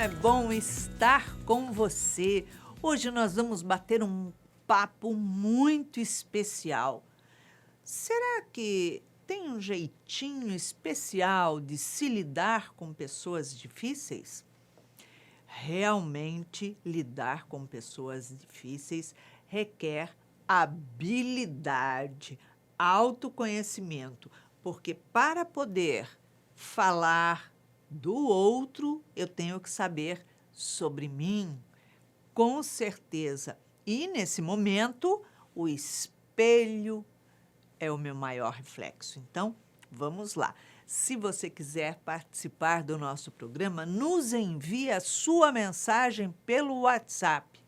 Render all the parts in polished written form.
é bom estar com você. Hoje nós vamos bater um papo muito especial. Será que tem um jeitinho especial de se lidar com pessoas difíceis? Realmente, lidar com pessoas difíceis requer habilidade, autoconhecimento, porque para poder falar do outro, eu tenho que saber sobre mim, com certeza. E nesse momento, o espelho é o meu maior reflexo. Então, vamos lá. Se você quiser participar do nosso programa, nos envie a sua mensagem pelo WhatsApp.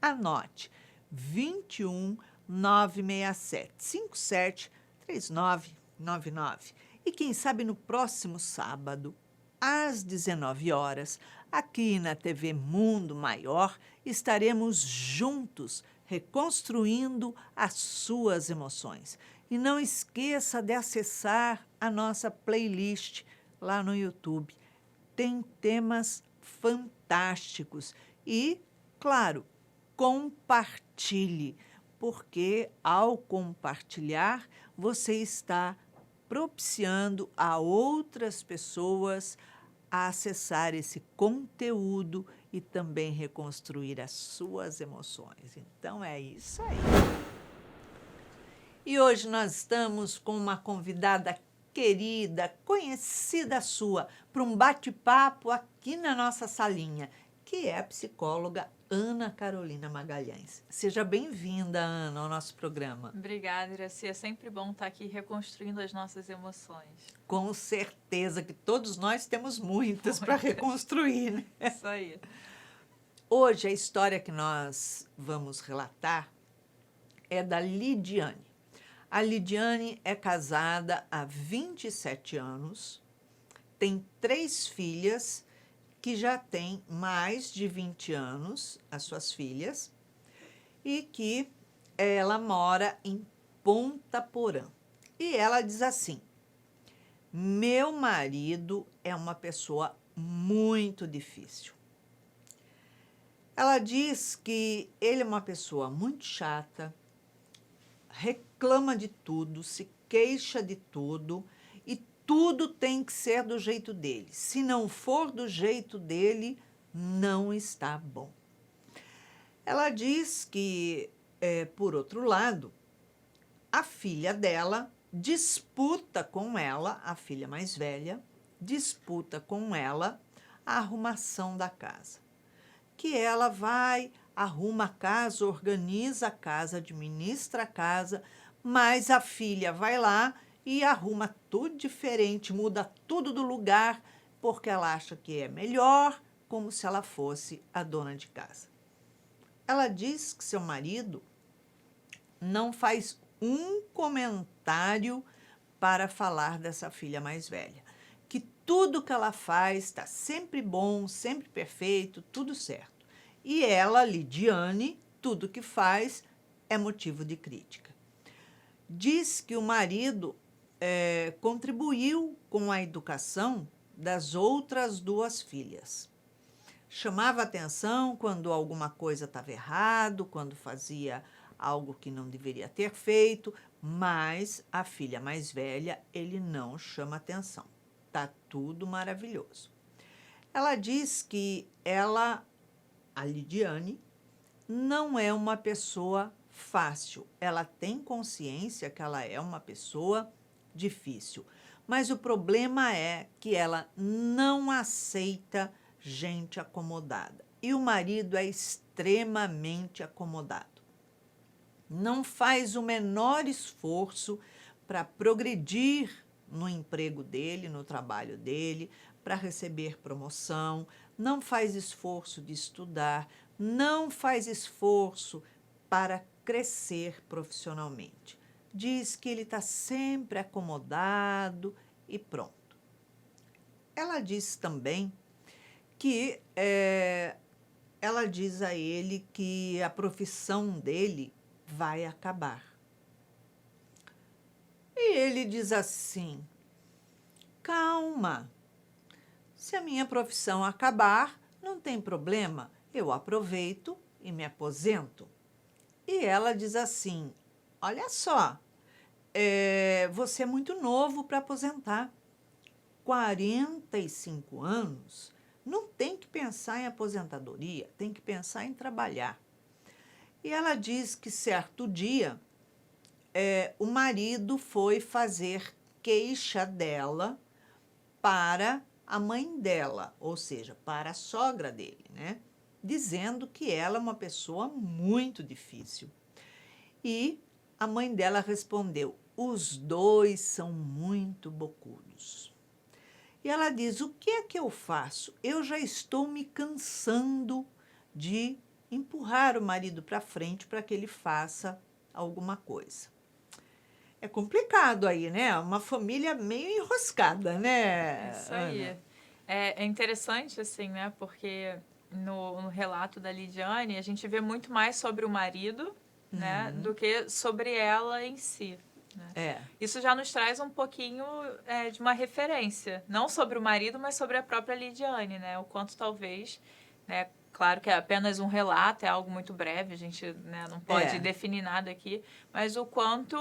Anote 21 967 57 3999. E quem sabe no próximo sábado, às 19 horas, aqui na TV Mundo Maior, estaremos juntos reconstruindo as suas emoções. E não esqueça de acessar a nossa playlist lá no YouTube. Tem temas fantásticos e, claro, compartilhe, porque ao compartilhar, você está propiciando a outras pessoas a acessar esse conteúdo e também reconstruir as suas emoções. Então é isso aí. E hoje nós estamos com uma convidada querida, conhecida sua, para um bate-papo aqui na nossa salinha, que é a psicóloga Ana Carolina Magalhães. Seja bem-vinda, Ana, ao nosso programa. Obrigada, Iraci. É sempre bom estar aqui reconstruindo as nossas emoções. Com certeza que todos nós temos muitas para reconstruir, né? Isso aí. Hoje a história que nós vamos relatar é da Lidiane. A Lidiane é casada há 27 anos, tem 3 filhas que já têm mais de 20 anos, as suas filhas, e que ela mora em Ponta Porã. E ela diz assim: meu marido é uma pessoa muito difícil. Ela diz que ele é uma pessoa muito chata, reclama de tudo, se queixa de tudo e tudo tem que ser do jeito dele. Se não for do jeito dele, não está bom. Ela diz que, por outro lado, a filha dela disputa com ela, a filha mais velha, disputa com ela a arrumação da casa. Que ela vai, arruma a casa, organiza a casa, administra a casa, mas a filha vai lá e arruma tudo diferente, muda tudo do lugar, porque ela acha que é melhor, como se ela fosse a dona de casa. Ela diz que seu marido não faz um comentário para falar dessa filha mais velha, que tudo que ela faz está sempre bom, sempre perfeito, tudo certo. E ela, Lidiane, tudo que faz é motivo de crítica. Diz que o marido contribuiu com a educação das outras 2 filhas. Chamava atenção quando alguma coisa estava errado, quando fazia algo que não deveria ter feito, mas a filha mais velha, ele não chama atenção. Tá tudo maravilhoso. Ela diz que a Lidiane, não é uma pessoa fácil. Ela tem consciência que ela é uma pessoa difícil. Mas o problema é que ela não aceita gente acomodada. E o marido é extremamente acomodado. Não faz o menor esforço para progredir no emprego dele, no trabalho dele, para receber promoção, não faz esforço de estudar, não faz esforço para crescer profissionalmente. Diz que ele está sempre acomodado e pronto. Ela diz também que ela diz a ele que a profissão dele vai acabar. E ele diz assim: calma, se a minha profissão acabar, Não tem problema, eu aproveito e me aposento. E ela diz assim, olha só, você é muito novo para aposentar. 45 anos, não tem que pensar em aposentadoria, tem que pensar em trabalhar. E ela diz que certo dia o marido foi fazer queixa dela para a mãe dela, ou seja, para a sogra dele, né? Dizendo que ela é uma pessoa muito difícil. E a mãe dela respondeu, os dois são muito bocudos. E ela diz, o que é que eu faço? Eu já estou me cansando de empurrar o marido para frente para que ele faça alguma coisa. É complicado aí, né? Uma família meio enroscada, né, Isso aí. Ana? É interessante, assim, né? Porque no relato da Lidiane, a gente vê muito mais sobre o marido, né? Do que sobre ela em si. Né? Isso já nos traz um pouquinho de uma referência, não sobre o marido, mas sobre a própria Lidiane, né? O quanto talvez, né? Claro que é apenas um relato, é algo muito breve, a gente, né, não pode definir nada aqui, mas o quanto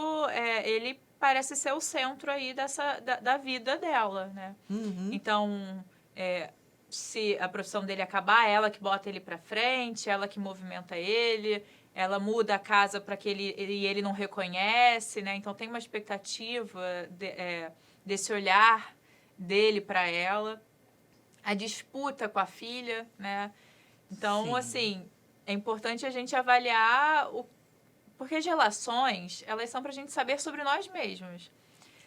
ele parece ser o centro aí da vida dela, né? Então, se a profissão dele acabar, ela que bota ele para frente, ela que movimenta ele, ela muda a casa para que ele não reconhece, né? Então tem uma expectativa desse olhar dele para ela, a disputa com a filha, né? Então, Sim. assim, é importante a gente avaliar porque as relações, elas são para a gente saber sobre nós mesmos.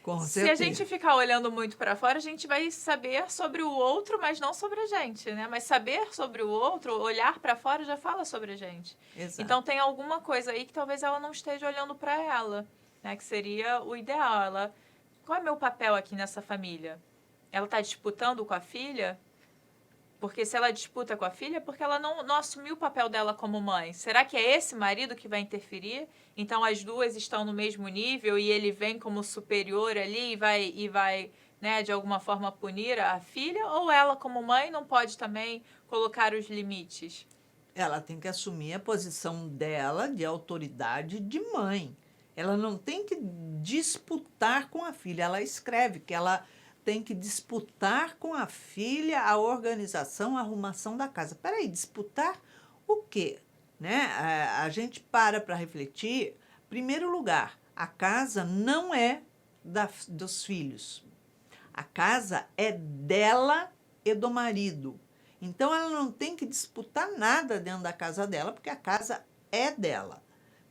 Com Se certeza. a gente ficar olhando muito para fora, a gente vai saber sobre o outro, mas não sobre a gente, né? Mas saber sobre o outro, olhar para fora, já fala sobre a gente. Exato. Então tem alguma coisa aí que talvez ela não esteja olhando para ela, né? Que seria o ideal. Qual é meu papel aqui nessa família? Ela está disputando com a filha? Porque se ela disputa com a filha, é porque ela não assumiu o papel dela como mãe. Será que é esse marido que vai interferir? Então as duas estão no mesmo nível e ele vem como superior ali e vai né, de alguma forma punir a filha? Ou ela, como mãe, não pode também colocar os limites? Ela tem que assumir a posição dela de autoridade de mãe. Ela não tem que disputar com a filha. Ela escreve que ela tem que disputar com a filha a organização, a arrumação da casa. Peraí, disputar o quê? Né? A gente para refletir. Primeiro lugar, a casa não é dos filhos. A casa é dela e do marido. Então, ela não tem que disputar nada dentro da casa dela, porque a casa é dela.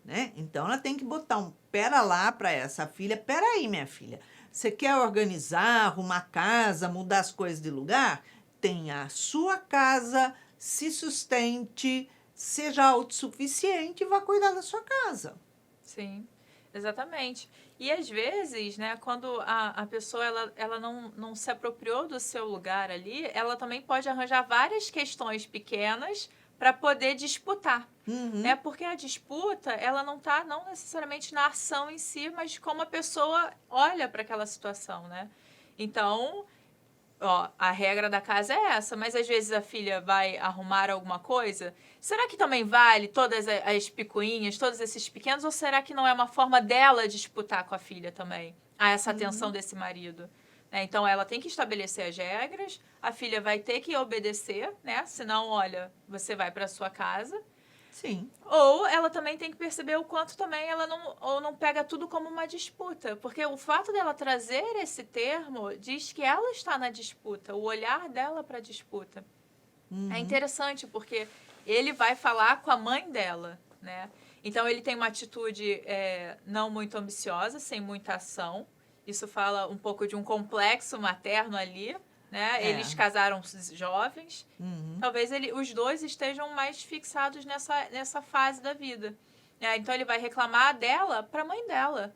Né? Então, ela tem que botar um pera lá para essa filha. Peraí, minha filha, você quer organizar, arrumar a casa, mudar as coisas de lugar? Tenha a sua casa, se sustente, seja autossuficiente e vá cuidar da sua casa. Sim, exatamente. E às vezes, né, quando a pessoa ela não se apropriou do seu lugar ali, ela também pode arranjar várias questões pequenas para poder disputar. Né? Porque a disputa, ela não está não necessariamente na ação em si, mas como a pessoa olha para aquela situação, né? Então, a regra da casa é essa, mas às vezes a filha vai arrumar alguma coisa. Será que também vale todas as picuinhas, todos esses pequenos, ou será que não é uma forma dela disputar com a filha também? Essa atenção desse marido. Né? Então, ela tem que estabelecer as regras, a filha vai ter que obedecer, né? Senão, olha, você vai para sua casa. Sim. Ou ela também tem que perceber o quanto também ela não pega tudo como uma disputa. Porque o fato dela trazer esse termo diz que ela está na disputa, o olhar dela para a disputa. É interessante porque ele vai falar com a mãe dela, né? Então, ele tem uma atitude não muito ambiciosa, sem muita ação. Isso fala um pouco de um complexo materno ali, né? Eles casaram jovens. Talvez os dois estejam mais fixados nessa fase da vida. Então, ele vai reclamar dela para a mãe dela.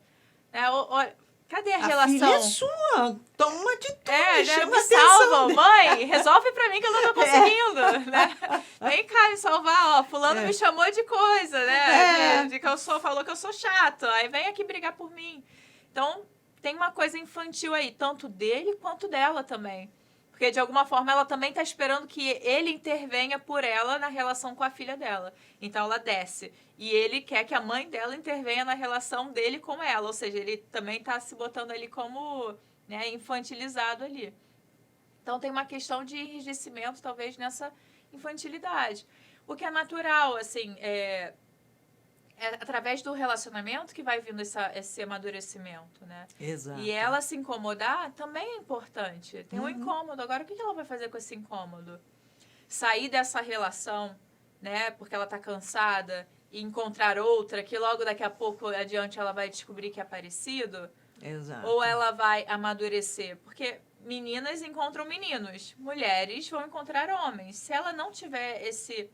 Cadê a relação? Filha é sua, toma uma atitude, chama me salva, mãe, resolve pra mim que eu não tô conseguindo, né? Vem cá me salvar, fulano me chamou de coisa, né? De que falou que eu sou chato, aí vem aqui brigar por mim. Então, tem uma coisa infantil aí, tanto dele quanto dela também. Porque, de alguma forma, ela também está esperando que ele intervenha por ela na relação com a filha dela. Então, ela desce. E ele quer que a mãe dela intervenha na relação dele com ela. Ou seja, ele também está se botando ali como, né, infantilizado ali. Então, tem uma questão de enrijecimento, talvez, nessa infantilidade. O que é natural, assim, é através do relacionamento que vai vindo esse amadurecimento, né? Exato. E ela se incomodar também é importante. Tem um incômodo. Agora, o que ela vai fazer com esse incômodo? Sair dessa relação, né? Porque ela tá cansada e encontrar outra que logo daqui a pouco adiante ela vai descobrir que é parecido? Exato. Ou ela vai amadurecer? Porque meninas encontram meninos, mulheres vão encontrar homens. Se ela não tiver esse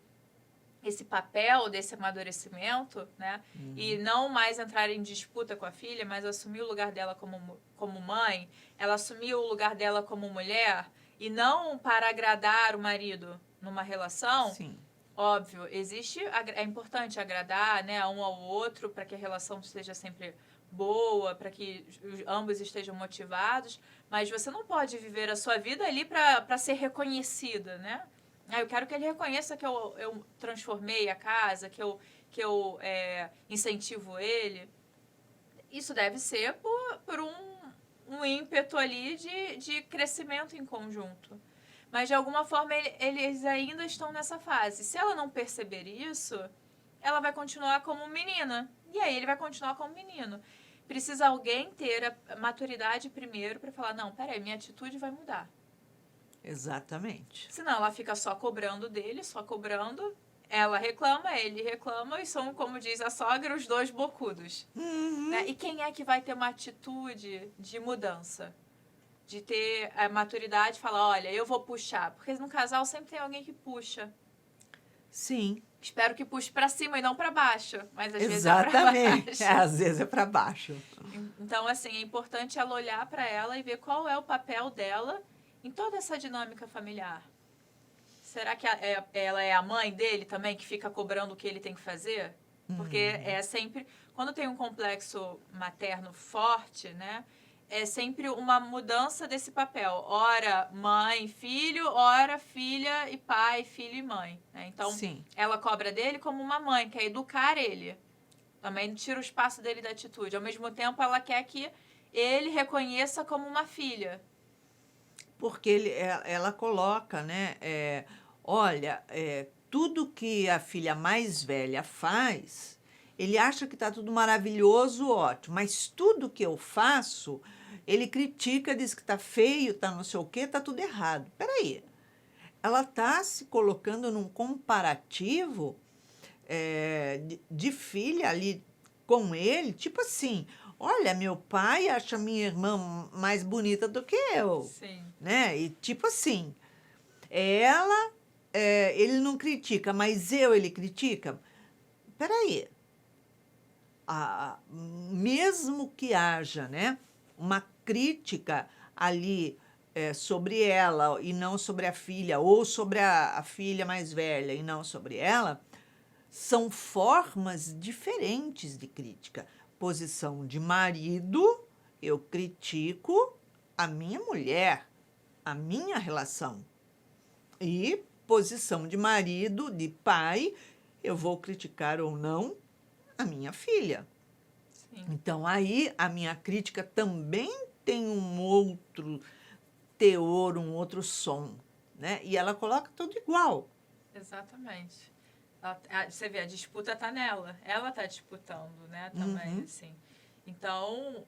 papel desse amadurecimento, né? E não mais entrar em disputa com a filha, mas assumir o lugar dela como mãe, ela assumir o lugar dela como mulher, e não para agradar o marido numa relação. Sim. Óbvio, é importante agradar, né, um ao outro para que a relação seja sempre boa, para que ambos estejam motivados, mas você não pode viver a sua vida ali para ser reconhecida, né? Eu quero que ele reconheça que eu transformei a casa, que eu incentivo ele. Isso deve ser por um ímpeto ali de crescimento em conjunto. Mas, de alguma forma, eles ainda estão nessa fase. Se ela não perceber isso, ela vai continuar como menina. E aí ele vai continuar como menino. Precisa alguém ter a maturidade primeiro para falar, não, peraí, minha atitude vai mudar. Exatamente. Senão ela fica só cobrando dele, só cobrando. Ela reclama, ele reclama e são, como diz a sogra, os dois bocudos. Né? E quem é que vai ter uma atitude de mudança? De ter a maturidade e falar, olha, eu vou puxar. Porque no casal sempre tem alguém que puxa. Sim. Espero que puxe para cima e não para baixo. Mas às Exatamente. vezes é para baixo. Às vezes é para baixo. Então, assim, é importante ela olhar para ela e ver qual é o papel dela em toda essa dinâmica familiar. Será que ela é a mãe dele também, que fica cobrando o que ele tem que fazer? Porque é sempre... Quando tem um complexo materno forte, né? É sempre uma mudança desse papel. Ora mãe, filho, ora filha e pai, filho e mãe. Né? Então, Sim. Ela cobra dele como uma mãe, quer educar ele. Também tira o espaço dele da atitude. Ao mesmo tempo, ela quer que ele reconheça como uma filha. Porque ela coloca, né? Olha, tudo que a filha mais velha faz, ele acha que está tudo maravilhoso, ótimo. Mas tudo que eu faço, ele critica, diz que está feio, está não sei o quê, está tudo errado. Peraí. Ela está se colocando num comparativo de filha ali com ele, tipo assim, olha, meu pai acha minha irmã mais bonita do que eu. Sim. Né? E tipo assim, ele não critica, mas ele critica. Peraí. Mesmo que haja, né, uma crítica ali sobre ela e não sobre a filha, ou sobre a filha mais velha e não sobre ela, são formas diferentes de crítica. Posição de marido, eu critico a minha mulher, a minha relação. E posição de marido, de pai, eu vou criticar ou não a minha filha. Sim. Então, aí, a minha crítica também tem um outro teor, um outro som, né? E ela coloca tudo igual. Exatamente. Você vê, a disputa está nela. Ela está disputando, né? Também, assim. Então,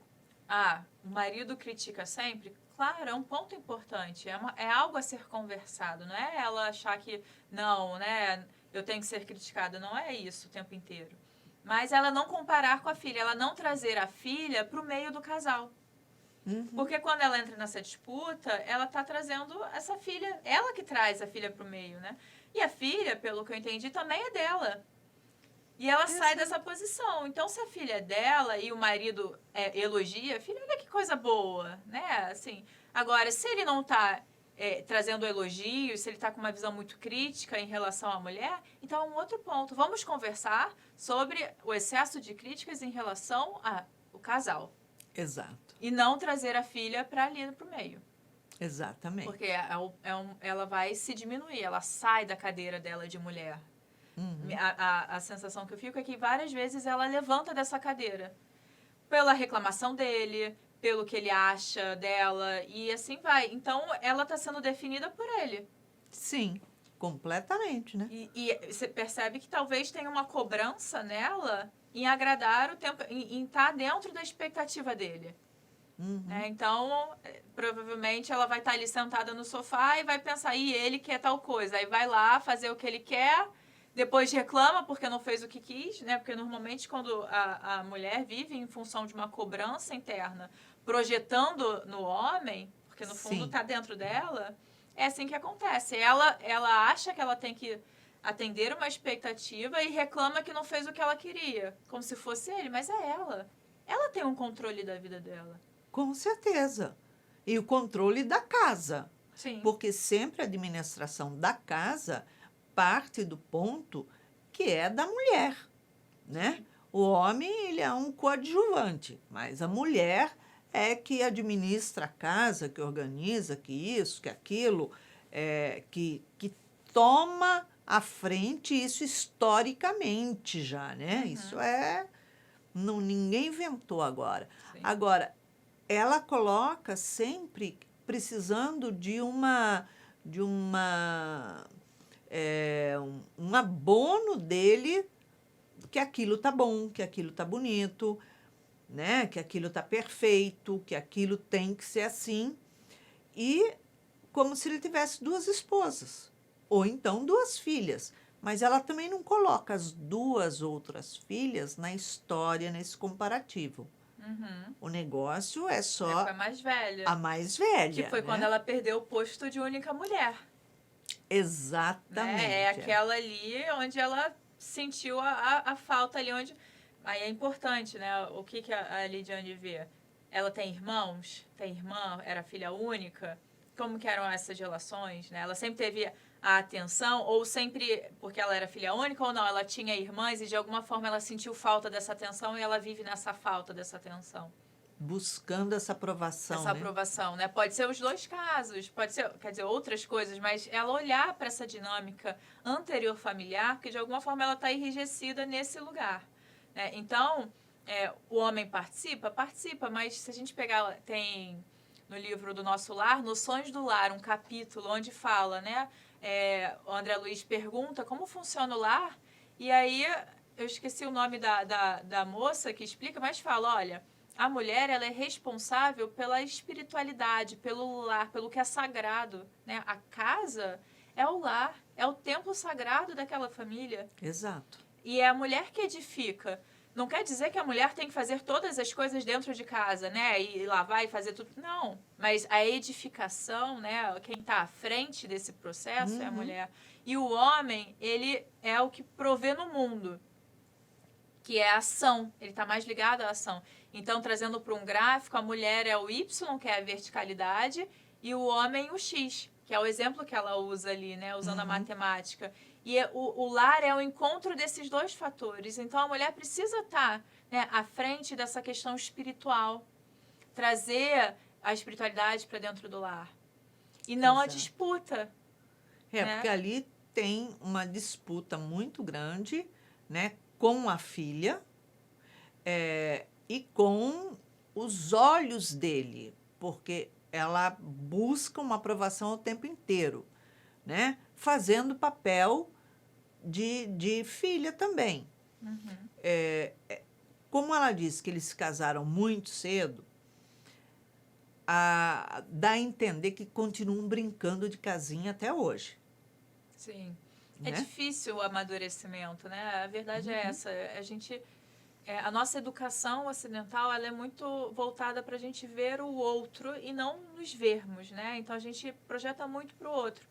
o marido critica sempre? Claro, é um ponto importante. É algo a ser conversado. Não é ela achar que, não, né? Eu tenho que ser criticada. Não é isso o tempo inteiro. Mas ela não comparar com a filha. Ela não trazer a filha para o meio do casal. Porque quando ela entra nessa disputa, ela está trazendo essa filha. Ela que traz a filha para o meio, né? E a filha, pelo que eu entendi, também é dela. E ela sai dessa posição. Então, se a filha é dela e o marido elogia a filha, olha que coisa boa, né? Assim, agora, se ele não está trazendo elogios, se ele está com uma visão muito crítica em relação à mulher, então é um outro ponto. Vamos conversar sobre o excesso de críticas em relação ao casal. Exato. E não trazer a filha para ali para o meio. Exatamente. Porque ela vai se diminuir, ela sai da cadeira dela de mulher. A sensação que eu fico é que várias vezes ela levanta dessa cadeira. Pela reclamação dele, pelo que ele acha dela, e assim vai. Então, ela está sendo definida por ele. Sim, completamente, né? E você percebe que talvez tenha uma cobrança nela em agradar o tempo, em estar dentro da expectativa dele. Então, provavelmente ela vai estar ali sentada no sofá e vai pensar, ele quer tal coisa. Aí vai lá fazer o que ele quer, depois reclama porque não fez o que quis, né? Porque normalmente quando a mulher vive em função de uma cobrança interna, projetando no homem, porque no fundo está dentro dela, é assim que acontece. Ela acha que ela tem que atender uma expectativa e reclama que não fez o que ela queria, como se fosse ele, mas é ela. Ela tem um controle da vida dela. Com certeza. E o controle da casa. Sim. Porque sempre a administração da casa parte do ponto que é da mulher, né? Sim. O homem, ele é um coadjuvante, mas a mulher é que administra a casa, que organiza, que isso, que aquilo, que toma à frente isso historicamente já, né? Isso não, ninguém inventou agora. Sim. Agora, ela coloca sempre precisando de um abono dele, que aquilo tá bom, que aquilo tá bonito, né? Que aquilo tá perfeito, que aquilo tem que ser assim. E como se ele tivesse duas esposas, ou então duas filhas. Mas ela também não coloca as duas outras filhas na história, nesse comparativo. O negócio é só a mais velha. A mais velha. Que foi, né, quando ela perdeu o posto de única mulher. Exatamente. Né? É aquela ali onde ela sentiu a falta ali onde... Aí é importante, né? O que a Lidiane vê? Ela tem irmãos? Tem irmã? Era filha única? Como que eram essas relações, né? Ela sempre teve a atenção, ou sempre, porque ela era filha única, ou não, ela tinha irmãs e de alguma forma ela sentiu falta dessa atenção e ela vive nessa falta dessa atenção. Buscando essa aprovação, essa aprovação, né? Pode ser os dois casos, pode ser, quer dizer, outras coisas, mas ela olhar para essa dinâmica anterior familiar, que de alguma forma ela está enrijecida nesse lugar, né? Então, o homem participa, mas se a gente pegar, tem no livro do Nosso Lar, Noções do Lar, um capítulo onde fala, né? O André Luiz pergunta como funciona o lar, e aí eu esqueci o nome da moça que explica, mas fala, olha, a mulher, ela é responsável pela espiritualidade, pelo lar, pelo que é sagrado, né? A casa é o lar, é o templo sagrado daquela família. Exato. E é a mulher que edifica. Não quer dizer que a mulher tem que fazer todas as coisas dentro de casa, né? E lavar e fazer tudo. Não. Mas a edificação, né? Quem está à frente desse processo é a mulher. E o homem, ele é o que provê no mundo, que é a ação. Ele está mais ligado à ação. Então, trazendo para um gráfico, a mulher é o Y, que é a verticalidade, e o homem o X, que é o exemplo que ela usa ali, né? Usando a matemática. E o lar é o encontro desses dois fatores. Então, a mulher precisa estar, né, à frente dessa questão espiritual. Trazer a espiritualidade para dentro do lar. E não a disputa. Né? Porque ali tem uma disputa muito grande, né, com a filha e com os olhos dele, porque ela busca uma aprovação o tempo inteiro, né, fazendo papel de filha também. Como ela disse que eles se casaram muito cedo, dá a entender que continuam brincando de casinha até hoje. Sim. Né? É difícil o amadurecimento, né? A verdade é essa. A nossa educação ocidental, ela é muito voltada para a gente ver o outro e não nos vermos, né? Então, a gente projeta muito para o outro.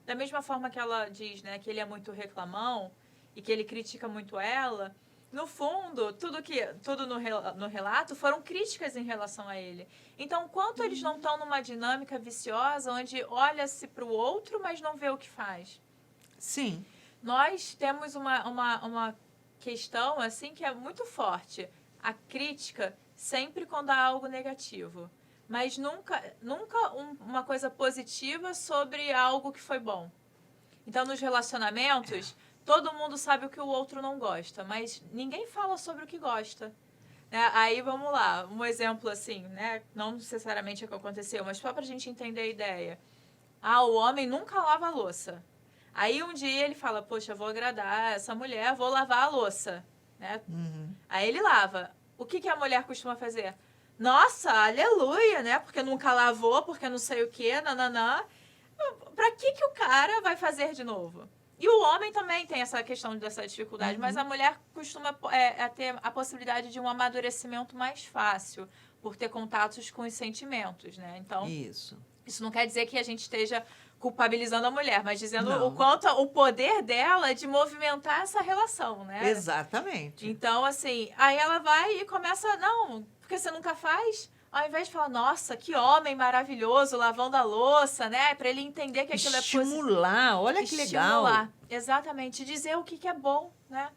Da mesma forma que ela diz, né, que ele é muito reclamão e que ele critica muito ela, no fundo, tudo no relato foram críticas em relação a ele. Então, quanto eles não estão numa dinâmica viciosa, onde olha-se para o outro, mas não vê o que faz? Sim. Nós temos uma questão assim que é muito forte. A crítica sempre quando há algo negativo. mas nunca uma coisa positiva sobre algo que foi bom. Então, nos relacionamentos, todo mundo sabe o que o outro não gosta, mas ninguém fala sobre o que gosta. Né? Aí, vamos lá, um exemplo assim, né? Não necessariamente é o que aconteceu, mas só pra gente entender a ideia. O homem nunca lava a louça. Aí, um dia, ele fala, poxa, vou agradar essa mulher, vou lavar a louça. Né? Aí, ele lava. O que a mulher costuma fazer? Nossa, aleluia, né? Porque nunca lavou, porque não sei o quê, nananã. Pra que o cara vai fazer de novo? E o homem também tem essa questão dessa dificuldade, mas a mulher costuma ter a possibilidade de um amadurecimento mais fácil, por ter contatos com os sentimentos, né? Então, isso não quer dizer que a gente esteja culpabilizando a mulher, mas dizendo o quanto o poder dela de movimentar essa relação, né? Exatamente. Então, assim, aí ela vai e começa, não, porque você nunca faz... Ao invés de falar, nossa, que homem maravilhoso lavando a louça, né? Para ele entender que aquilo Estimular, olha que legal. Estimular, exatamente. Dizer o que é bom, né?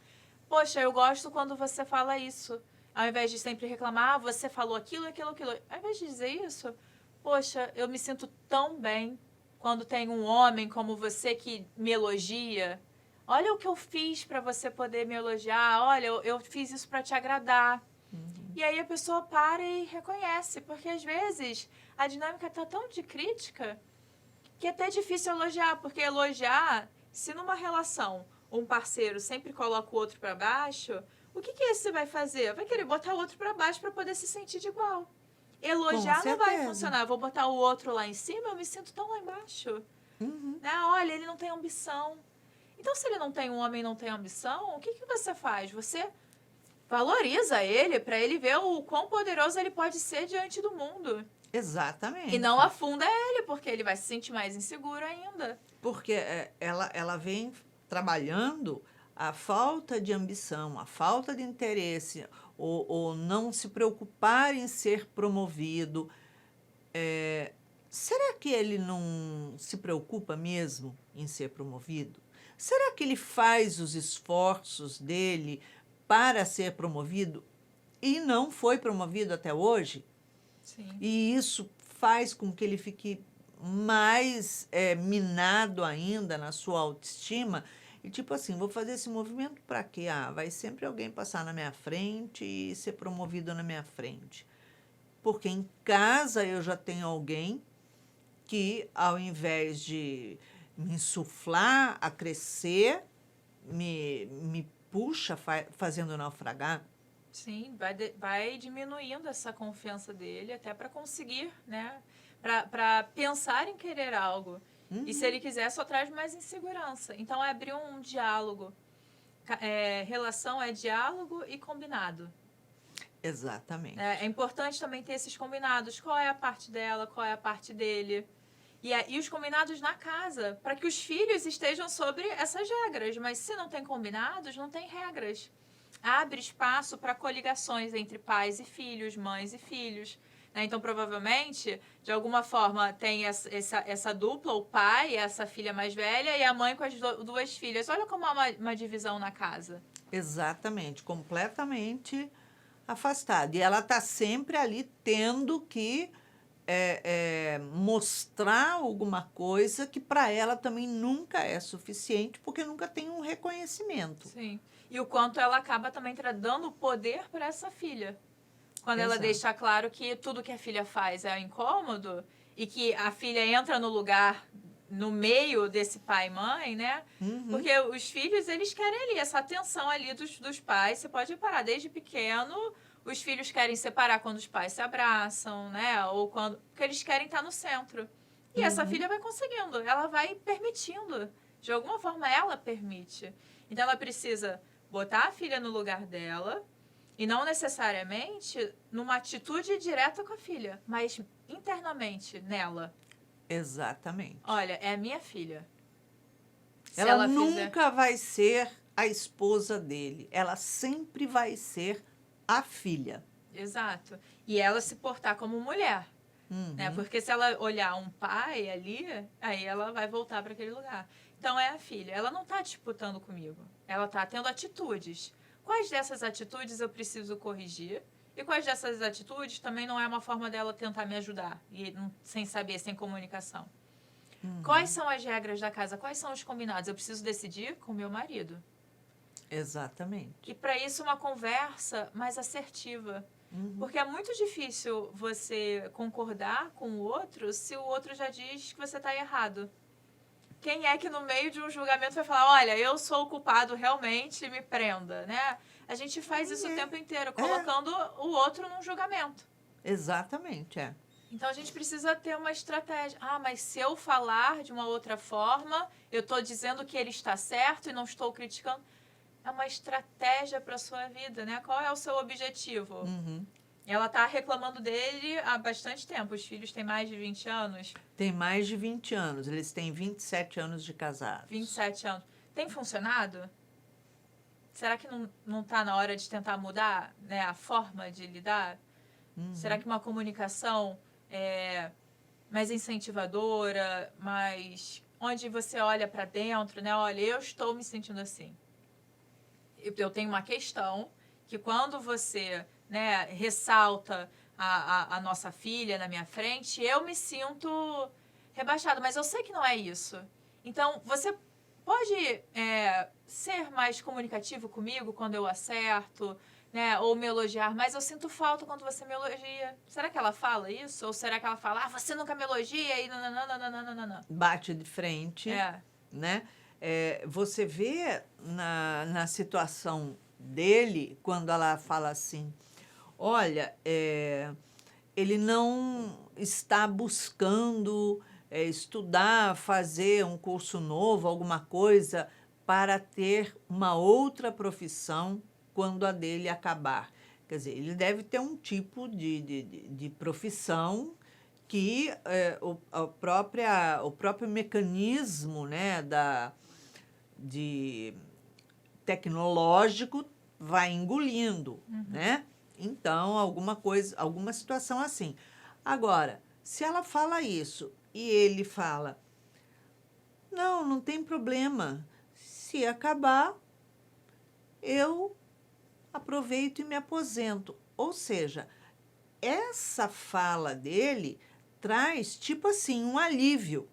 Poxa, eu gosto quando você fala isso. Ao invés de sempre reclamar, você falou aquilo. Ao invés de dizer isso, poxa, eu me sinto tão bem quando tem um homem como você que me elogia. Olha o que eu fiz para você poder me elogiar. Olha, eu fiz isso para te agradar. E aí a pessoa para e reconhece, porque às vezes a dinâmica está tão de crítica que é até difícil elogiar, porque elogiar, se numa relação um parceiro sempre coloca o outro para baixo, o que esse vai fazer? Vai querer botar o outro para baixo para poder se sentir de igual. Elogiar não vai funcionar. Vou botar o outro lá em cima, eu me sinto tão lá embaixo. Olha, ele não tem ambição. Então, se ele não tem um homem, não tem ambição, o que você faz? Você valoriza ele para ele ver o quão poderoso ele pode ser diante do mundo. Exatamente. E não afunda ele, porque ele vai se sentir mais inseguro ainda. Porque ela vem trabalhando a falta de ambição, a falta de interesse, ou não se preocupar em ser promovido. Será que ele não se preocupa mesmo em ser promovido? Será que ele faz os esforços dele para ser promovido e não foi promovido até hoje? Sim. E isso faz com que ele fique mais minado ainda na sua autoestima. E tipo assim, vou fazer esse movimento para quê? Vai sempre alguém passar na minha frente e ser promovido na minha frente. Porque em casa eu já tenho alguém que, ao invés de me insuflar a crescer, me puxa, fazendo naufragar. Sim, vai diminuindo essa confiança dele até para conseguir, né? Para pensar em querer algo. E se ele quiser, só traz mais insegurança. Então, é abrir um diálogo. Relação é diálogo e combinado. Exatamente. É importante também ter esses combinados. Qual é a parte dela, qual é a parte dele. E os combinados na casa, para que os filhos estejam sobre essas regras. Mas se não tem combinados, não tem regras. Abre espaço para coligações entre pais e filhos, mães e filhos. Né? Então, provavelmente, de alguma forma, tem essa dupla, o pai, essa filha mais velha, e a mãe com as duas filhas. Olha como há uma divisão na casa. Exatamente, completamente afastada. E ela está sempre ali tendo que mostrar alguma coisa que para ela também nunca é suficiente, porque nunca tem um reconhecimento. Sim. E o quanto ela acaba também dando poder para essa filha. Quando ela deixa claro que tudo que a filha faz é incômodo e que a filha entra no lugar, no meio desse pai e mãe, né? Porque os filhos, eles querem ali essa atenção ali dos pais. Você pode reparar, desde pequeno, os filhos querem separar quando os pais se abraçam, né? Ou porque eles querem estar no centro. E essa filha vai conseguindo, ela vai permitindo. De alguma forma, ela permite. Então, ela precisa botar a filha no lugar dela e não necessariamente numa atitude direta com a filha, mas internamente nela. Exatamente. Olha, é a minha filha. Ela nunca vai ser a esposa dele. Ela sempre vai ser a filha. Exato. E ela se portar como mulher. Né? Porque se ela olhar um pai ali, aí ela vai voltar para aquele lugar. Então, é a filha. Ela não está disputando comigo. Ela está tendo atitudes. Quais dessas atitudes eu preciso corrigir E quais dessas atitudes também não é uma forma dela tentar me ajudar, sem saber, sem comunicação? Quais são as regras da casa? Quais são os combinados? Eu preciso decidir com meu marido. Exatamente. E para isso uma conversa mais assertiva. Porque é muito difícil você concordar com o outro se o outro já diz que você está errado. Quem é que no meio de um julgamento vai falar, olha, eu sou o culpado realmente, me prenda, né? A gente faz isso o tempo inteiro, colocando o outro num julgamento. Exatamente, Então, a gente precisa ter uma estratégia. Ah, mas se eu falar de uma outra forma, eu estou dizendo que ele está certo e não estou criticando. É uma estratégia para a sua vida, né? Qual é o seu objetivo? Ela está reclamando dele há bastante tempo. Os filhos têm mais de 20 anos? Tem mais de 20 anos. Eles têm 27 anos de casados. 27 anos. Tem funcionado? Será que não está na hora de tentar mudar, né, a forma de lidar? Será que uma comunicação mais incentivadora, mais onde você olha para dentro, né? Olha, eu estou me sentindo assim. Eu tenho uma questão que quando você, né, ressalta a nossa filha na minha frente, eu me sinto rebaixada, mas eu sei que não é isso. Então, você pode ser mais comunicativo comigo quando eu acerto, né, ou me elogiar, mas eu sinto falta quando você me elogia. Será que ela fala isso? Ou será que ela fala, você nunca me elogia e não. Bate de frente, né? Você vê na situação dele, quando ela fala assim, olha, ele não está buscando estudar, fazer um curso novo, alguma coisa, para ter uma outra profissão quando a dele acabar. Quer dizer, ele deve ter um tipo de profissão que o próprio mecanismo, né, tecnológico vai engolindo, né? Então, alguma situação assim. Agora, se ela fala isso e ele fala, não tem problema, se acabar, eu aproveito e me aposento. Ou seja, essa fala dele traz, tipo assim, um alívio.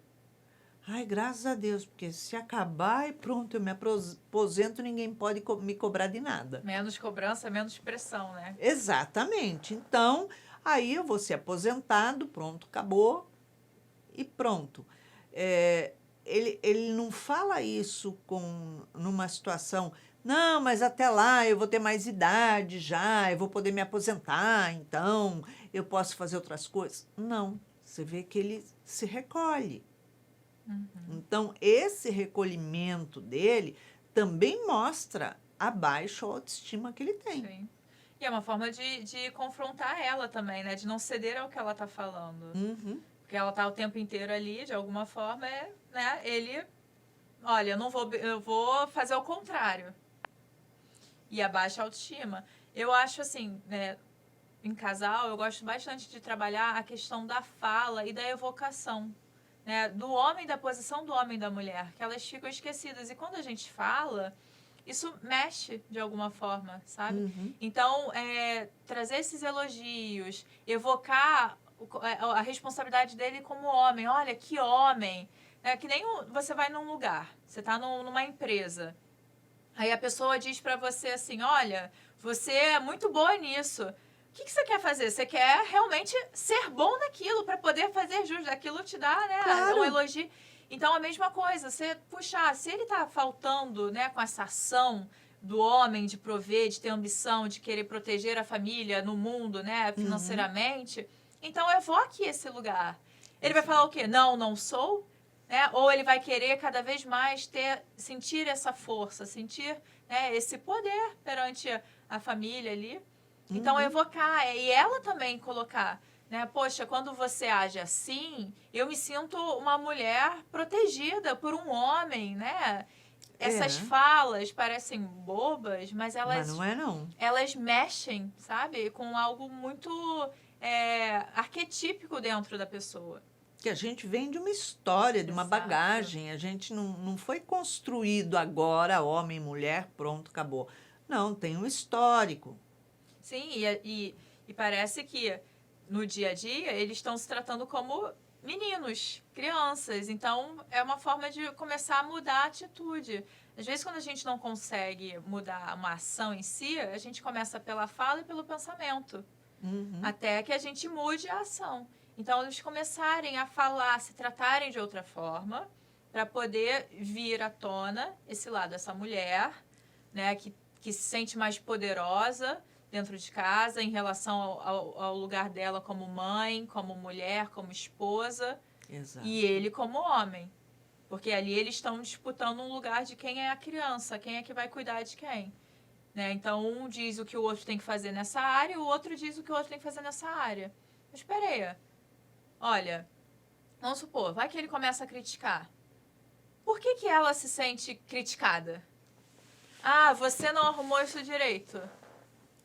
Ai, graças a Deus, porque se acabar e pronto, eu me aposento, ninguém pode me cobrar de nada. Menos cobrança, menos pressão, né? Exatamente. Então, aí eu vou ser aposentado, pronto, acabou e pronto. Ele não fala isso numa situação, não, mas até lá eu vou ter mais idade já, eu vou poder me aposentar, então eu posso fazer outras coisas. Não, você vê que ele se recolhe. Então, esse recolhimento dele também mostra a baixa autoestima que ele tem. Sim. E é uma forma de confrontar ela também, né? De não ceder ao que ela está falando. Porque ela está o tempo inteiro ali, de alguma forma, né? Ele, olha, eu vou fazer o contrário. E a baixa autoestima. Eu acho assim, né? Em casal, eu gosto bastante de trabalhar a questão da fala e da evocação. Né, do homem, da posição do homem e da mulher, que elas ficam esquecidas. E quando a gente fala, isso mexe de alguma forma, sabe? Então, trazer esses elogios, evocar a responsabilidade dele como homem. Olha, que homem! Que nem você vai num lugar, você está numa empresa, aí a pessoa diz para você assim, olha, você é muito boa nisso. O que você quer fazer? Você quer realmente ser bom naquilo para poder fazer jus. Aquilo te dá, né, claro, um elogio. Então, a mesma coisa. Você puxar, se ele está faltando, né, com essa ação do homem de prover, de ter ambição, de querer proteger a família no mundo, né, financeiramente, então evoque esse lugar. Ele vai falar o quê? Não sou? Né? Ou ele vai querer cada vez mais sentir essa força, sentir, né, esse poder perante a família ali. Então, evocar. E ela também colocar, né? Poxa, quando você age assim, eu me sinto uma mulher protegida por um homem, né? Essas falas parecem bobas, mas elas... Mas não é, não. Elas mexem, sabe? Com algo muito arquetípico dentro da pessoa. Que a gente vem de uma história, de uma bagagem. A gente não foi construído agora, homem, mulher, pronto, acabou. Não, tem um histórico. Sim, E parece que, no dia a dia, eles estão se tratando como meninos, crianças. Então, é uma forma de começar a mudar a atitude. Às vezes, quando a gente não consegue mudar uma ação em si, a gente começa pela fala e pelo pensamento. Até que a gente mude a ação. Então, eles começarem a falar, se tratarem de outra forma, para poder vir à tona esse lado, essa mulher, né, que se sente mais poderosa dentro de casa em relação ao lugar dela como mãe, como mulher, como esposa. Exato. E ele como homem. Porque ali eles estão disputando um lugar de quem é a criança, quem é que vai cuidar de quem. Né? Então, um diz o que o outro tem que fazer nessa área e o outro diz o que o outro tem que fazer nessa área. Mas espera aí. Olha, vamos supor, vai que ele começa a criticar. Por que ela se sente criticada? Ah, você não arrumou isso direito.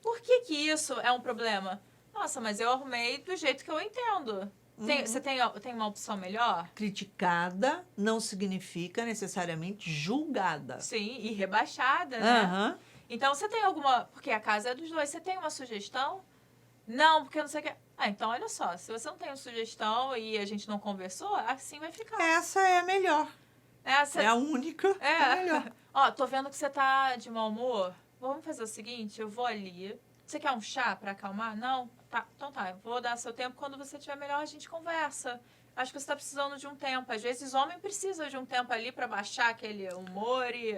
Por que isso é um problema? Nossa, mas eu arrumei do jeito que eu entendo. Você tem uma opção melhor? Criticada não significa necessariamente julgada. Sim, e rebaixada, né? Uhum. Então, você tem alguma... Porque a casa é dos dois. Você tem uma sugestão? Não, porque não sei o que... Ah, então olha só. Se você não tem uma sugestão e a gente não conversou, assim vai ficar. Essa é a melhor. Essa... É a única. É a melhor. Ó, tô vendo que você tá de mau humor. Vamos fazer o seguinte, eu vou ali. Você quer um chá pra acalmar? Não? Tá, então tá, eu vou dar seu tempo. Quando você estiver melhor, a gente conversa. Acho que você tá precisando de um tempo. Às vezes, homem precisa de um tempo ali pra baixar aquele humor e...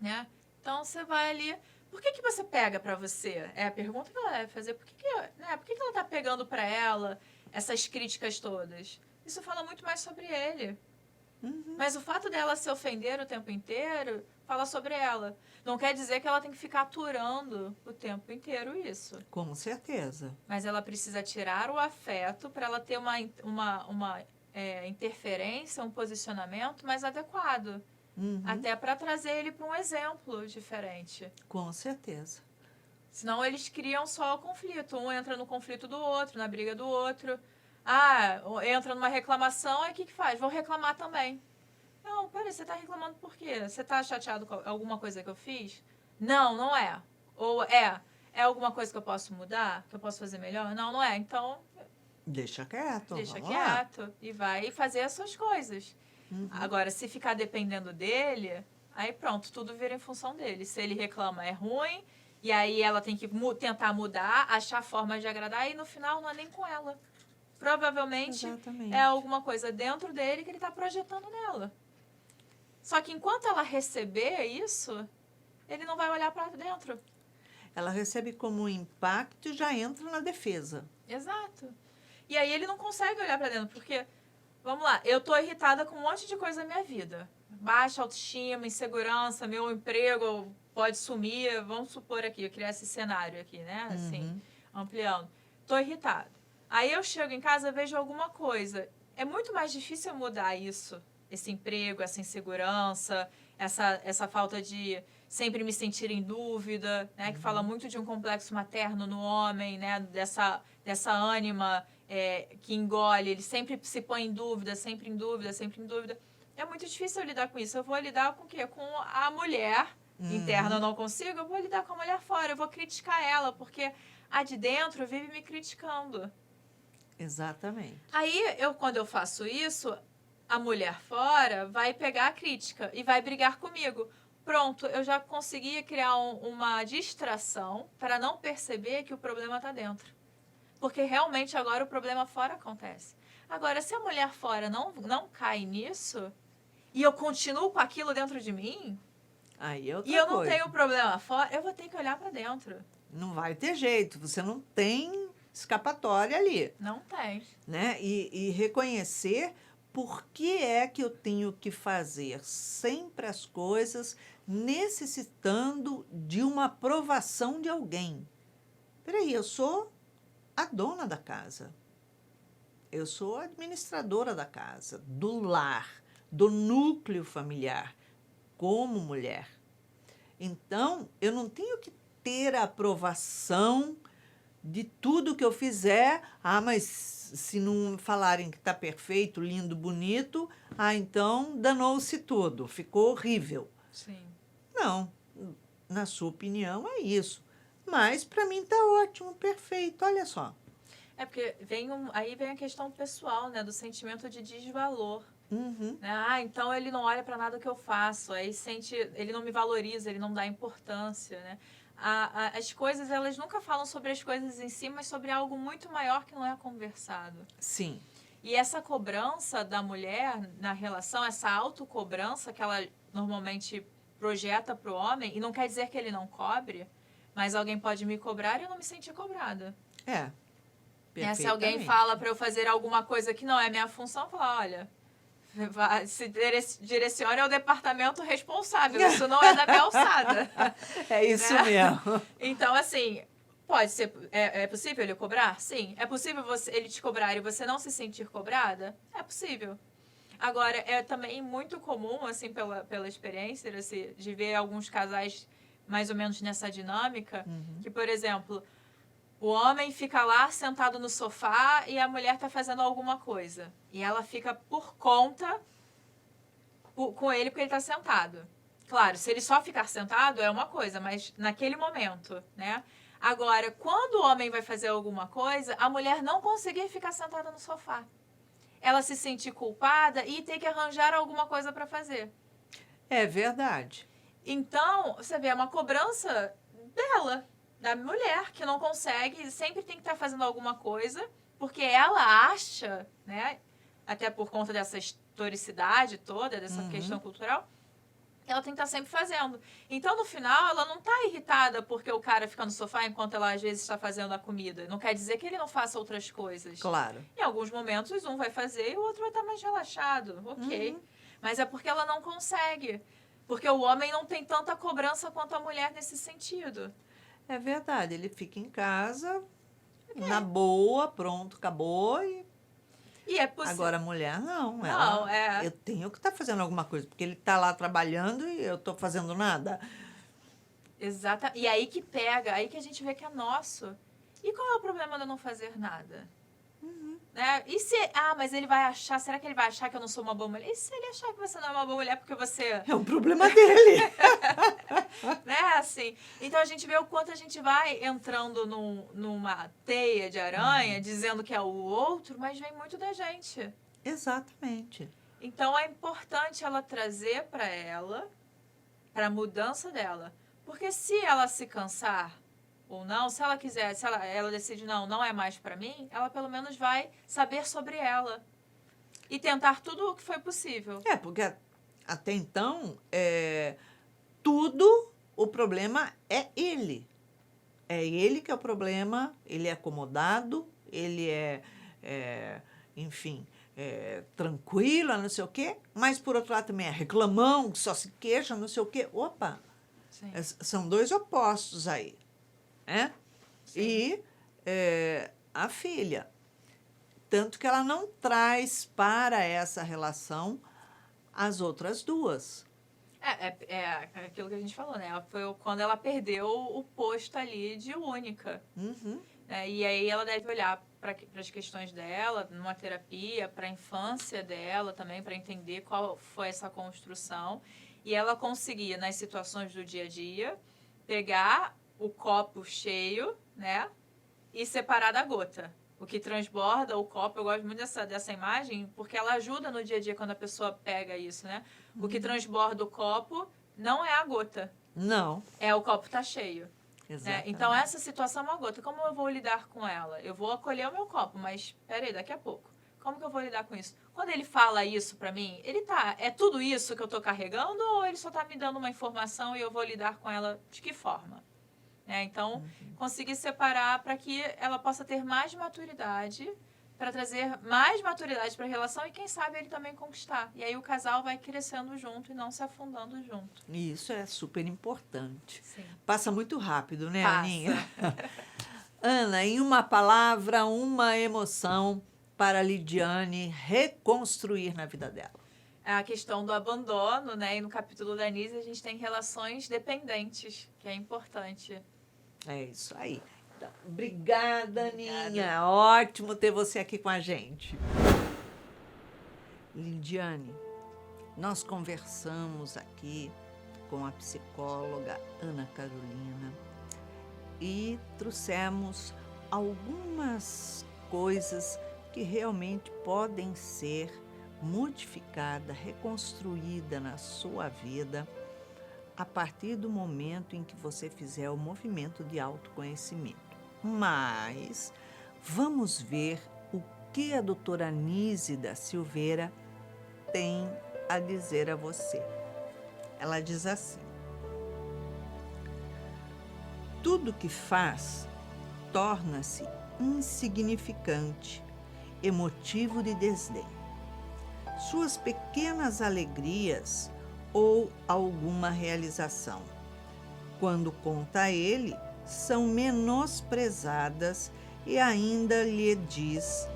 Né? Então, você vai ali... Por que você pega pra você? É a pergunta que ela deve fazer. Por que ela tá pegando pra ela essas críticas todas? Isso fala muito mais sobre ele. Mas o fato dela se ofender o tempo inteiro fala sobre ela. Não quer dizer que ela tem que ficar aturando o tempo inteiro isso. Com certeza. Mas ela precisa tirar o afeto para ela ter uma interferência, um posicionamento mais adequado. Até para trazer ele para um exemplo diferente. Com certeza. Senão eles criam só o conflito. Um entra no conflito do outro, na briga do outro. Ah, entra numa reclamação, aí o que faz? Vou reclamar também. Não, peraí, você tá reclamando por quê? Você tá chateado com alguma coisa que eu fiz? Não, não é. Ou é alguma coisa que eu posso mudar? Que eu posso fazer melhor? Não, não é. Então... Deixa quieto. Deixa quieto. E vai fazer as suas coisas. Agora, se ficar dependendo dele, aí pronto, tudo vira em função dele. Se ele reclama, é ruim. E aí ela tem que tentar mudar, achar forma de agradar. E no final, não é nem com ela. Provavelmente é alguma coisa dentro dele que ele está projetando nela. Só que enquanto ela receber isso, ele não vai olhar para dentro. Ela recebe como um impacto e já entra na defesa. Exato. E aí ele não consegue olhar para dentro, porque, vamos lá, eu tô irritada com um monte de coisa na minha vida. Baixa autoestima, insegurança, meu emprego pode sumir, vamos supor aqui, eu criar esse cenário aqui, né? Assim, ampliando. Tô irritada. Aí eu chego em casa e vejo alguma coisa. É muito mais difícil mudar isso. Esse emprego, essa insegurança, essa falta de sempre me sentir em dúvida, né? Que fala muito de um complexo materno no homem, né? Dessa ânima que engole, ele sempre se põe em dúvida, sempre em dúvida, sempre em dúvida. É muito difícil eu lidar com isso. Eu vou lidar com o quê? Com a mulher interna eu não consigo, eu vou lidar com a mulher fora, eu vou criticar ela, porque a de dentro vive me criticando. Exatamente. Aí, quando eu faço isso, a mulher fora vai pegar a crítica e vai brigar comigo. Pronto, eu já consegui criar uma distração para não perceber que o problema está dentro. Porque realmente agora o problema fora acontece. Agora, se a mulher fora não cai nisso e eu continuo com aquilo dentro de mim, aí é outra e eu não coisa. tenho problema fora, eu vou ter que olhar para dentro. Não vai ter jeito, você não tem escapatória ali. Não tem. Né? E reconhecer por que é que eu tenho que fazer sempre as coisas necessitando de uma aprovação de alguém. Peraí, eu sou a dona da casa. Eu sou a administradora da casa, do lar, do núcleo familiar, como mulher. Então, eu não tenho que ter a aprovação de tudo que eu fizer. Ah, mas se não falarem que está perfeito, lindo, bonito, então danou-se tudo, ficou horrível. Sim. Não, na sua opinião é isso. Mas para mim tá ótimo, perfeito, olha só. É porque aí vem a questão pessoal, né? Do sentimento de desvalor. Uhum. Né? Então ele não olha para nada que eu faço, aí ele não me valoriza, ele não dá importância, né? As coisas, elas nunca falam sobre as coisas em si, mas sobre algo muito maior que não é conversado. Sim. E essa cobrança da mulher na relação, essa autocobrança que ela normalmente projeta para o homem, e não quer dizer que ele não cobre, mas alguém pode me cobrar e eu não me sentir cobrada. Se alguém fala para eu fazer alguma coisa que não é minha função, eu falo, olha, se direcione ao departamento responsável, isso não é da minha alçada. É isso mesmo. Então, assim, pode ser, é possível ele cobrar? Sim. É possível ele te cobrar e você não se sentir cobrada? É possível. Agora, é também muito comum, assim, pela experiência, assim, de ver alguns casais mais ou menos nessa dinâmica, que, por exemplo, o homem fica lá sentado no sofá e a mulher está fazendo alguma coisa. E ela fica por conta com ele porque ele está sentado. Claro, se ele só ficar sentado é uma coisa, mas naquele momento, né? Agora, quando o homem vai fazer alguma coisa, a mulher não conseguir ficar sentada no sofá. Ela se sentir culpada e ter que arranjar alguma coisa para fazer. É verdade. Então, você vê, é uma cobrança dela, da mulher, que não consegue, sempre tem que estar fazendo alguma coisa, porque ela acha, né, até por conta dessa historicidade toda, dessa questão cultural, ela tem que estar sempre fazendo. Então, no final, ela não está irritada porque o cara fica no sofá enquanto ela, às vezes, está fazendo a comida. Não quer dizer que ele não faça outras coisas. Claro. Em alguns momentos, um vai fazer e o outro vai estar mais relaxado. Ok. Mas é porque ela não consegue. Porque o homem não tem tanta cobrança quanto a mulher nesse sentido. É verdade, ele fica em casa, na boa, pronto, acabou. E é possível. Agora a mulher não. Não, eu tenho que estar fazendo alguma coisa, porque ele está lá trabalhando e eu estou fazendo nada. Exato. E aí que pega, aí que a gente vê que é nosso. E qual é o problema de eu não fazer nada? Né? E se... mas ele vai achar... Será que ele vai achar que eu não sou uma boa mulher? E se ele achar que você não é uma boa mulher porque você... É um problema dele. Né? Assim, então a gente vê o quanto a gente vai entrando numa teia de aranha, dizendo que é o outro, mas vem muito da gente. Exatamente. Então é importante ela trazer para ela, para a mudança dela. Porque se ela se cansar ou não, se ela quiser, se ela decide não é mais para mim, ela pelo menos vai saber sobre ela e tentar tudo o que foi possível. Porque até então, tudo, o problema é ele. É ele que é o problema, ele é acomodado, ele enfim, tranquilo, não sei o quê, mas por outro lado também é reclamão, só se queixa, não sei o quê. Opa! São dois opostos aí. Né? E a filha. Tanto que ela não traz para essa relação as outras duas. É aquilo que a gente falou, né? Foi quando ela perdeu o posto ali de única. E aí ela deve olhar para as questões dela, numa terapia, para a infância dela também, para entender qual foi essa construção. E ela conseguia, nas situações do dia a dia, pegar o copo cheio, né? E separar da gota. O que transborda o copo, eu gosto muito dessa imagem, porque ela ajuda no dia a dia quando a pessoa pega isso, né? O que transborda o copo não é a gota. Não. É o copo tá cheio. Exatamente. Né? Então, essa situação é uma gota. Como eu vou lidar com ela? Eu vou acolher o meu copo, mas peraí, daqui a pouco. Como que eu vou lidar com isso? Quando ele fala isso pra mim, é tudo isso que eu tô carregando ou ele só tá me dando uma informação e eu vou lidar com ela de que forma? Então, conseguir separar para que ela possa ter mais maturidade, para trazer mais maturidade para a relação e, quem sabe, ele também conquistar. E aí o casal vai crescendo junto e não se afundando junto. Isso é super importante. Sim. Passa muito rápido, né, Passa. Aninha? Ana, em uma palavra, uma emoção para a Lidiane reconstruir na vida dela. É a questão do abandono, né? E no capítulo da Anísia a gente tem relações dependentes, que é importante. É isso aí. Então, obrigada, Aninha. Ótimo ter você aqui com a gente. Lidiane, nós conversamos aqui com a psicóloga Ana Carolina e trouxemos algumas coisas que realmente podem ser modificadas, reconstruídas na sua vida a partir do momento em que você fizer o movimento de autoconhecimento. Mas vamos ver o que a doutora Anise da Silveira tem a dizer a você. Ela diz assim: tudo que faz torna-se insignificante e motivo de desdém. Suas pequenas alegrias ou alguma realização, quando conta a ele, são menosprezadas e ainda lhe diz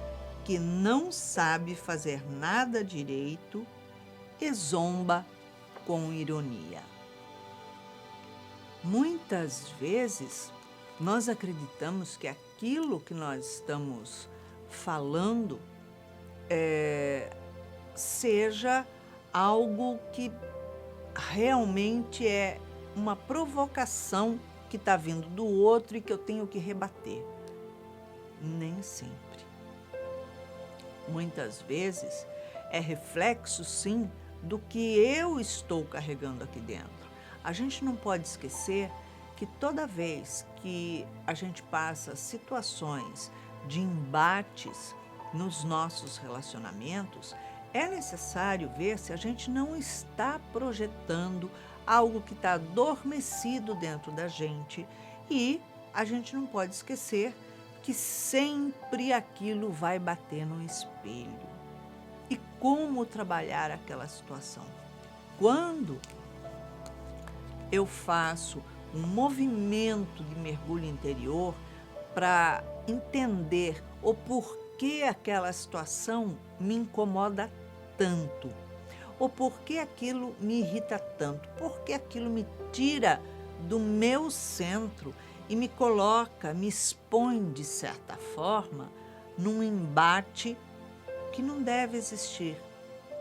que não sabe fazer nada direito e zomba com ironia. Muitas vezes nós acreditamos que aquilo que nós estamos falando seja algo que realmente é uma provocação que está vindo do outro e que eu tenho que rebater. Nem sempre. Muitas vezes é reflexo, sim, do que eu estou carregando aqui dentro. A gente não pode esquecer que toda vez que a gente passa situações de embates nos nossos relacionamentos, é necessário ver se a gente não está projetando algo que está adormecido dentro da gente, e a gente não pode esquecer que sempre aquilo vai bater no espelho. E como trabalhar aquela situação? Quando eu faço um movimento de mergulho interior para entender o porquê aquela situação me incomoda tanto, ou porquê aquilo me irrita tanto, porquê aquilo me tira do meu centro e me coloca, me expõe de certa forma num embate que não deve existir.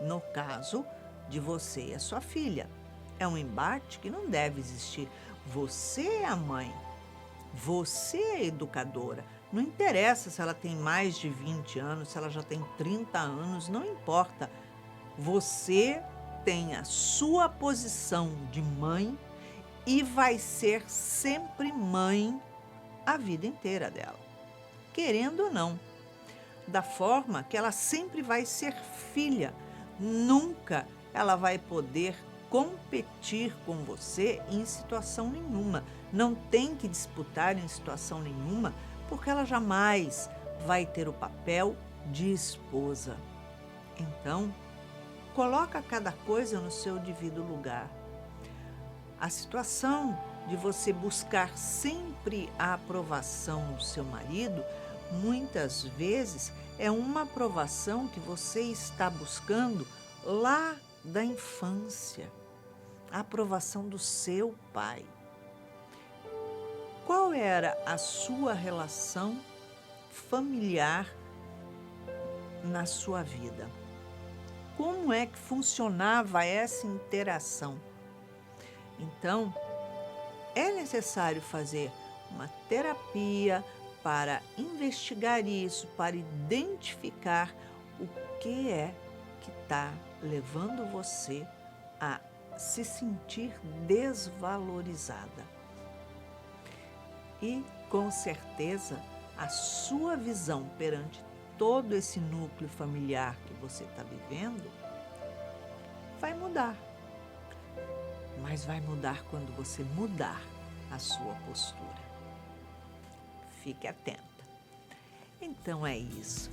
No caso de você e a sua filha, é um embate que não deve existir. Você é a mãe, você é a educadora. Não interessa se ela tem mais de 20 anos, se ela já tem 30 anos, não importa. Você tem a sua posição de mãe e vai ser sempre mãe a vida inteira dela, querendo ou não. Da forma que ela sempre vai ser filha, nunca ela vai poder competir com você em situação nenhuma. Não tem que disputar em situação nenhuma, porque ela jamais vai ter o papel de esposa. Então, coloca cada coisa no seu devido lugar. A situação de você buscar sempre a aprovação do seu marido, muitas vezes é uma aprovação que você está buscando lá da infância, a aprovação do seu pai. Qual era a sua relação familiar na sua vida? Como é que funcionava essa interação? Então, é necessário fazer uma terapia para investigar isso, para identificar o que é que está levando você a se sentir desvalorizada. E, com certeza, a sua visão perante todo esse núcleo familiar que você está vivendo vai mudar. Mas vai mudar quando você mudar a sua postura. Fique atenta. Então é isso.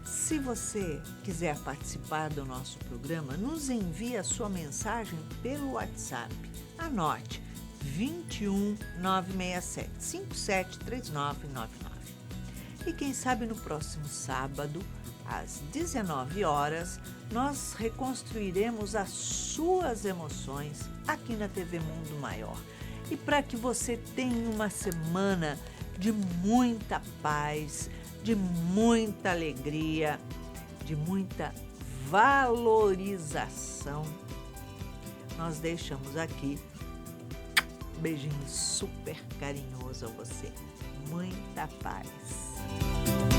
Se você quiser participar do nosso programa, nos envie a sua mensagem pelo WhatsApp. Anote 21 967 573999. E quem sabe no próximo sábado, às 19 horas, nós reconstruiremos as suas emoções aqui na TV Mundo Maior. E para que você tenha uma semana de muita paz, de muita alegria, de muita valorização, nós deixamos aqui Beijinho super carinhoso a você. Muita paz.